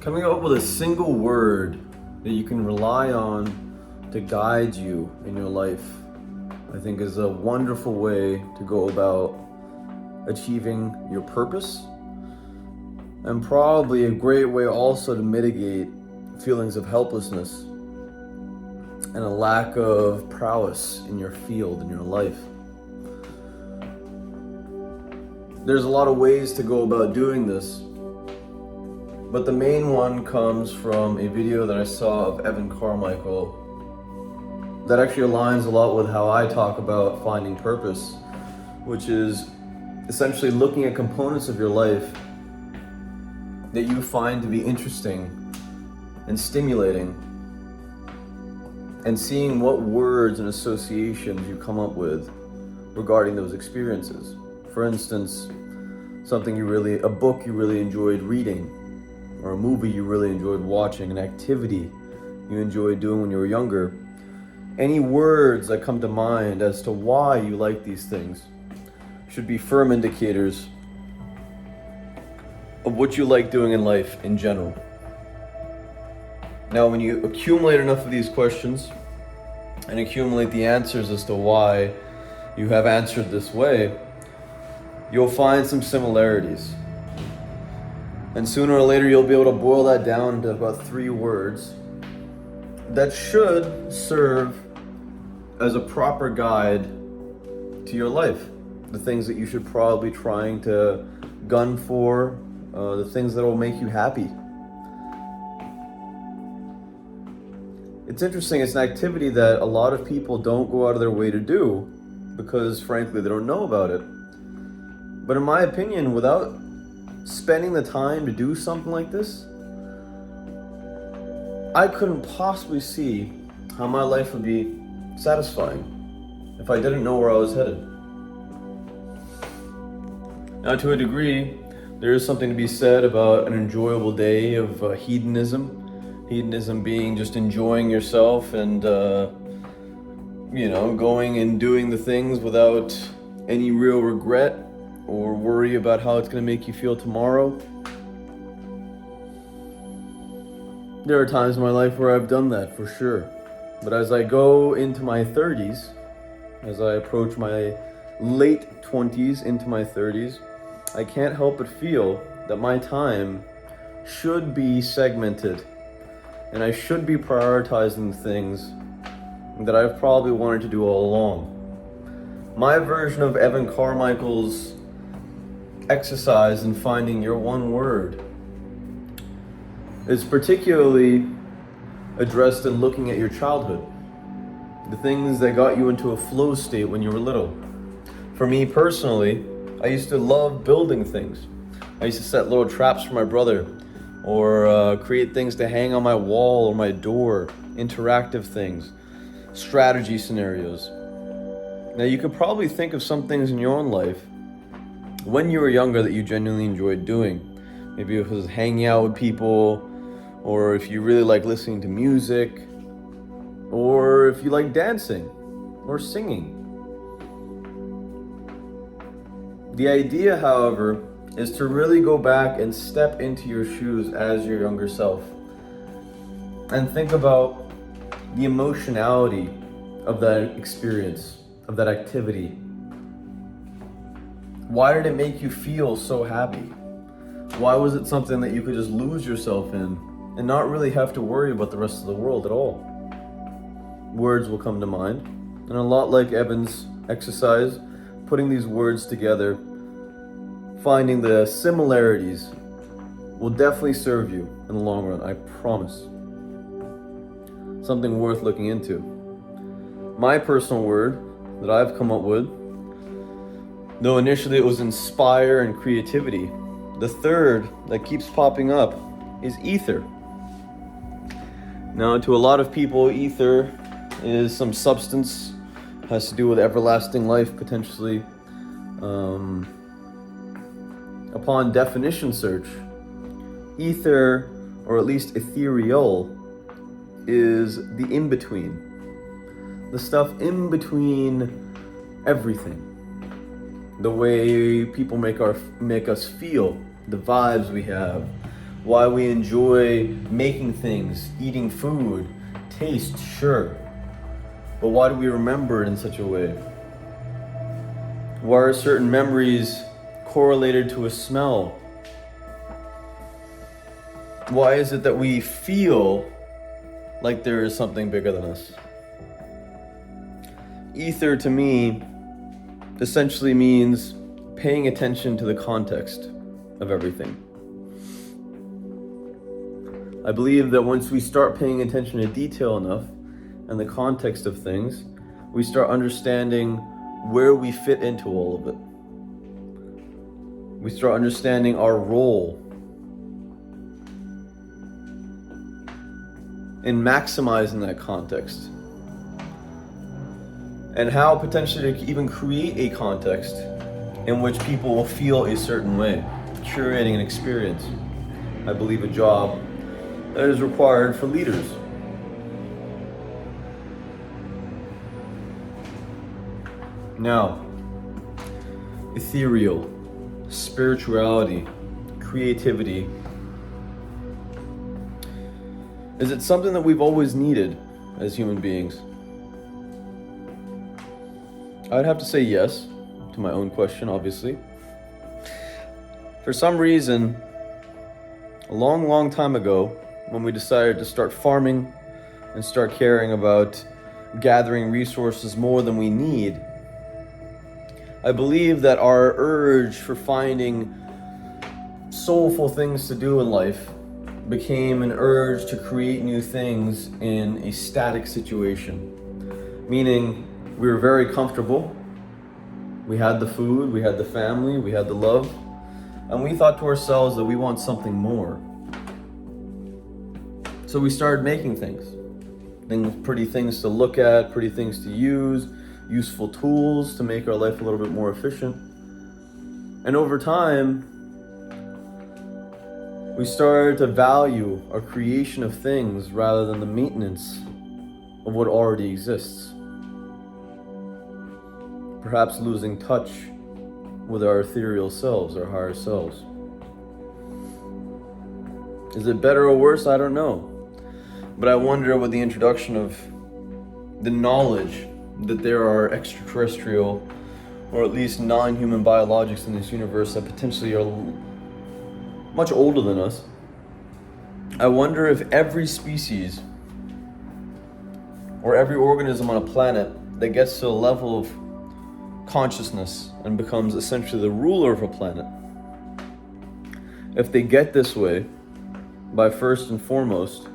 Coming up with a single word that you can rely on to guide you in your life, I think is a wonderful way to go about achieving your purpose, and probably a great way also to mitigate feelings of helplessness and a lack of prowess in your field, in your life. There's a lot of ways to go about doing this, but the main one comes from a video that I saw of Evan Carmichael that actually aligns a lot with how I talk about finding purpose, which is essentially looking at components of your life that you find to be interesting and stimulating, and seeing what words and associations you come up with regarding those experiences. For instance, a book you really enjoyed reading, or a movie you really enjoyed watching, an activity you enjoyed doing when you were younger. Any words that come to mind as to why you like these things should be firm indicators of what you like doing in life in general. Now, when you accumulate enough of these questions and accumulate the answers as to why you have answered this way, you'll find some similarities. And sooner or later, you'll be able to boil that down into about 3 words that should serve as a proper guide to your life. The things that you should probably be trying to gun for, the things that will make you happy. It's interesting, it's an activity that a lot of people don't go out of their way to do because, frankly, they don't know about it. But in my opinion, without spending the time to do something like this, I couldn't possibly see how my life would be satisfying if I didn't know where I was headed. Now, to a degree, there is something to be said about an enjoyable day of hedonism. Hedonism being just enjoying yourself and, going and doing the things without any real regret or worry about how it's going to make you feel tomorrow. There are times in my life where I've done that, for sure. But as I go into my 30s, as I approach my late 20s into my 30s, I can't help but feel that my time should be segmented, and I should be prioritizing things that I've probably wanted to do all along. My version of Evan Carmichael's exercise in finding your one word is particularly addressed in looking at your childhood, the things that got you into a flow state when you were little. For me personally, I used to love building things. I used to set little traps for my brother, or create things to hang on my wall or my door, interactive things, strategy scenarios. Now, you could probably think of some things in your own life when you were younger that you genuinely enjoyed doing. Maybe it was hanging out with people, or if you really like listening to music, or if you like dancing or singing. The idea, however, is to really go back and step into your shoes as your younger self and think about the emotionality of that experience, of that activity. Why did it make you feel so happy? Why was it something that you could just lose yourself in and not really have to worry about the rest of the world at all? Words will come to mind, and a lot like Evan's exercise, putting these words together, finding the similarities will definitely serve you in the long run, I promise. Something worth looking into. My personal word that I've come up with, though initially it was inspire and creativity, the third that keeps popping up is ether. Now, to a lot of people, ether is some substance, has to do with everlasting life potentially. Upon definition search, ether, or at least ethereal, is the in-between. The stuff in between everything. The way people make us feel, the vibes we have, why we enjoy making things, eating food, taste, sure. But why do we remember it in such a way? Why are certain memories correlated to a smell? Why is it that we feel like there is something bigger than us? Ether to me essentially means paying attention to the context of everything. I believe that once we start paying attention to detail enough and the context of things, we start understanding where we fit into all of it. We start understanding our role in maximizing that context, and how potentially to even create a context in which people will feel a certain way, curating an experience. I believe a job that is required for leaders. Now, ethereal, spirituality, creativity. Is it something that we've always needed as human beings? I'd have to say yes to my own question, obviously. For some reason, a long time ago, when we decided to start farming and start caring about gathering resources more than we need, I believe that our urge for finding soulful things to do in life became an urge to create new things in a static situation. Meaning, we were very comfortable. We had the food, we had the family, we had the love, and we thought to ourselves that we want something more. So we started making things, pretty things to look at, pretty things to use, useful tools to make our life a little bit more efficient. And over time, we started to value our creation of things rather than the maintenance of what already exists. Perhaps losing touch with our ethereal selves, our higher selves. Is it better or worse? I don't know. But I wonder, with the introduction of the knowledge that there are extraterrestrial, or at least non-human biologics in this universe that potentially are much older than us, I wonder if every species or every organism on a planet that gets to a level of consciousness and becomes essentially the ruler of a planet, if they get this way by first and foremost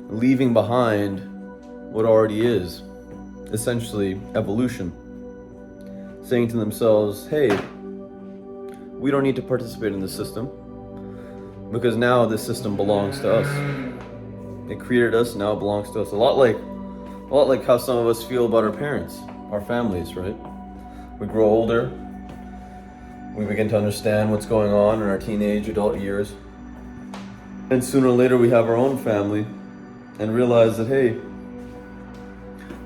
leaving behind what already is, essentially evolution, saying to themselves, hey, we don't need to participate in this system because now this system belongs to us. It created us, now it belongs to us. A lot like how some of us feel about our parents, our families, right? We grow older, we begin to understand what's going on in our teenage, adult years, and sooner or later we have our own family and realize that, hey,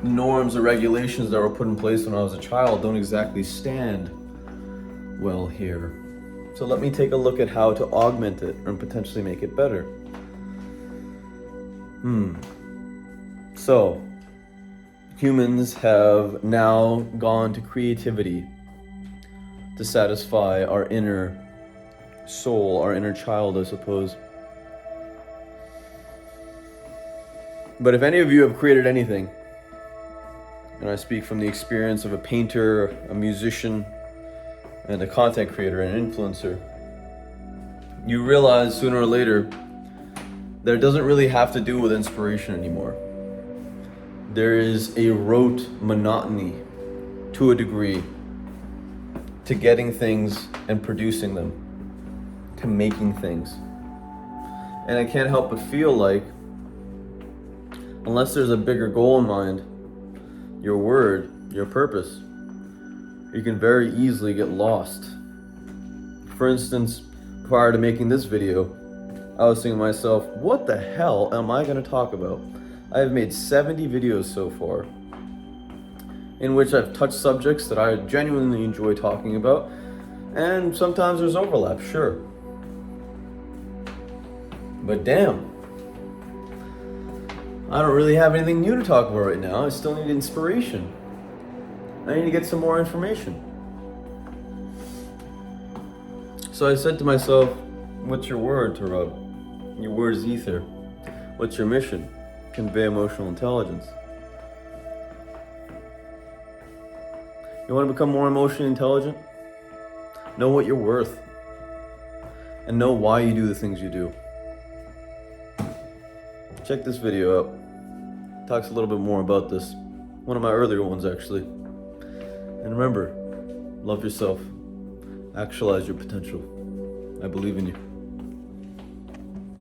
the norms or regulations that were put in place when I was a child don't exactly stand well here. So let me take a look at how to augment it and potentially make it better. So, humans have now gone to creativity to satisfy our inner soul, our inner child, I suppose. But if any of you have created anything, and I speak from the experience of a painter, a musician, and a content creator, an influencer, you realize sooner or later that it doesn't really have to do with inspiration anymore. There is a rote monotony, to a degree, to getting things and producing them, to making things. And I can't help but feel like, unless there's a bigger goal in mind, your word, your purpose, you can very easily get lost. For instance, prior to making this video, I was thinking to myself, what the hell am I going to talk about? I have made 70 videos so far, in which I've touched subjects that I genuinely enjoy talking about, and sometimes there's overlap, sure. But damn, I don't really have anything new to talk about right now. I still need inspiration. I need to get some more information. So I said to myself, what's your word, Tarab? Your word is ether. What's your mission? Convey emotional intelligence. You want to become more emotionally intelligent? Know what you're worth. And know why you do the things you do. Check this video out. It talks a little bit more about this. One of my earlier ones, actually. And remember, love yourself. Actualize your potential. I believe in you.